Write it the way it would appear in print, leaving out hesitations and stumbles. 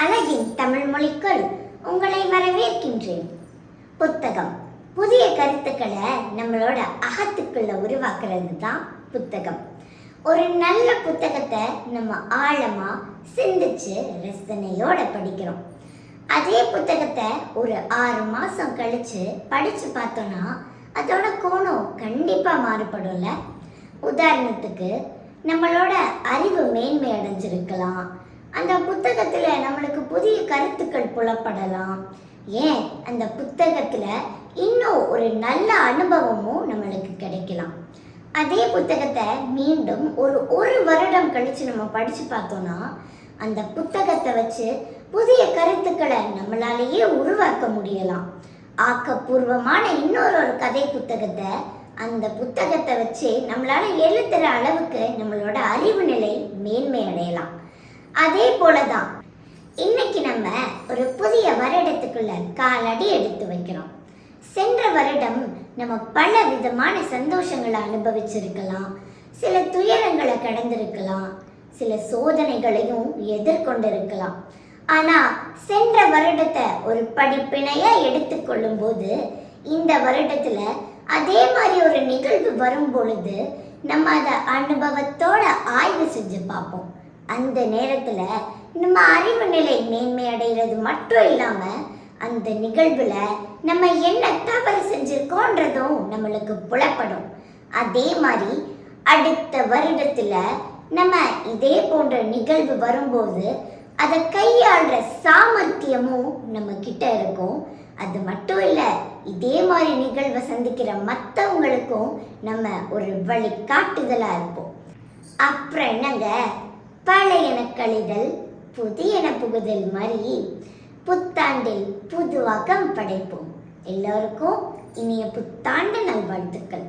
அழகின் தமிழ் மொழிக்குள் உங்களை வரவேற்கின்றேன். புத்தகம் புதிய கருத்துக்களை நம்மளோட அகத்துக்குள்ள உருவாக்குறது தான் புத்தகம். ஒரு நல்ல புத்தகத்தை நம்ம ஆழமா சிந்திச்சு ரசனையோட படிக்கிறோம். அதே புத்தகத்தை ஒரு 6 மாசம் கழிச்சு படிச்சு பார்த்தோம்னா அதோட கோணம் கண்டிப்பா மாறுபடும்ல. உதாரணத்துக்கு நம்மளோட அறிவு மேன்மை அடைஞ்சிருக்கலாம், அந்த புத்தகத்துல நம்மளுக்கு புதிய கருத்துக்கள் புலப்படலாம், ஏன் அந்த புத்தகத்துல இன்னும் ஒரு நல்ல அனுபவமும் நம்மளுக்கு கிடைக்கலாம். அதே புத்தகத்தை மீண்டும் ஒரு வருடம் கழிச்சு நம்ம படிச்சு பார்த்தோம்னா அந்த புத்தகத்தை வச்சு புதிய கருத்துக்களை நம்மளாலேயே உருவாக்க முடியலாம். ஆக்கப்பூர்வமான இன்னொரு கதை புத்தகத்தை அந்த புத்தகத்தை வச்சு நம்மளால எழுதுற அளவுக்கு நம்மளோட அறிவு நிலை மேன்மை அடையலாம். அதே போலதான் இன்னைக்கு நம்ம ஒரு புதிய வருடத்துக்குள்ள காலடி எடுத்து வைக்கிறோம். சென்ற வருடம் நம்ம பல விதமான சந்தோஷங்களை அனுபவிச்சிருக்கலாம், சில துயரங்களை கடந்திருக்கலாம், சில சோதனைகளையும் எதிர்கொண்டிருக்கலாம். ஆனா சென்ற வருடத்தை ஒரு படிப்பினையா எடுத்துக்கொள்ளும் போது இந்த வருடத்துல அதே மாதிரி ஒரு நிகழ்வு வரும் பொழுது நம்ம அதை அனுபவத்தோட ஆய்வு செஞ்சு பார்ப்போம். அந்த நேரத்துல நம்ம அறிவு நிலை மேன்மை அடைகிறது மட்டும் இல்லாம அந்த நிகழ்வுல நம்ம என்ன தவறு செஞ்சிருக்கோன்றதும் நம்மளுக்கு புலப்படும். அதே மாதிரி அடுத்த வருடத்துல நம்ம இதே போன்ற நிகழ்வு வரும்போது அதை கையாளுற சாமர்த்தியமும் நம்ம கிட்ட இருக்கும். அது மட்டும் இல்லை, இதே மாதிரி நிகழ்வை சந்திக்கிற மற்றவங்களுக்கும் நம்ம ஒரு வழி காட்டுதலா இருப்போம். அப்புறம் என்னங்க, பழையன கழிதல் புதியன புகுதல் மாதிரி புத்தாண்டில் புதுவாக்கம் படைப்போம். எல்லோருக்கும் இனிய புத்தாண்டு நல்வாழ்த்துக்கள்.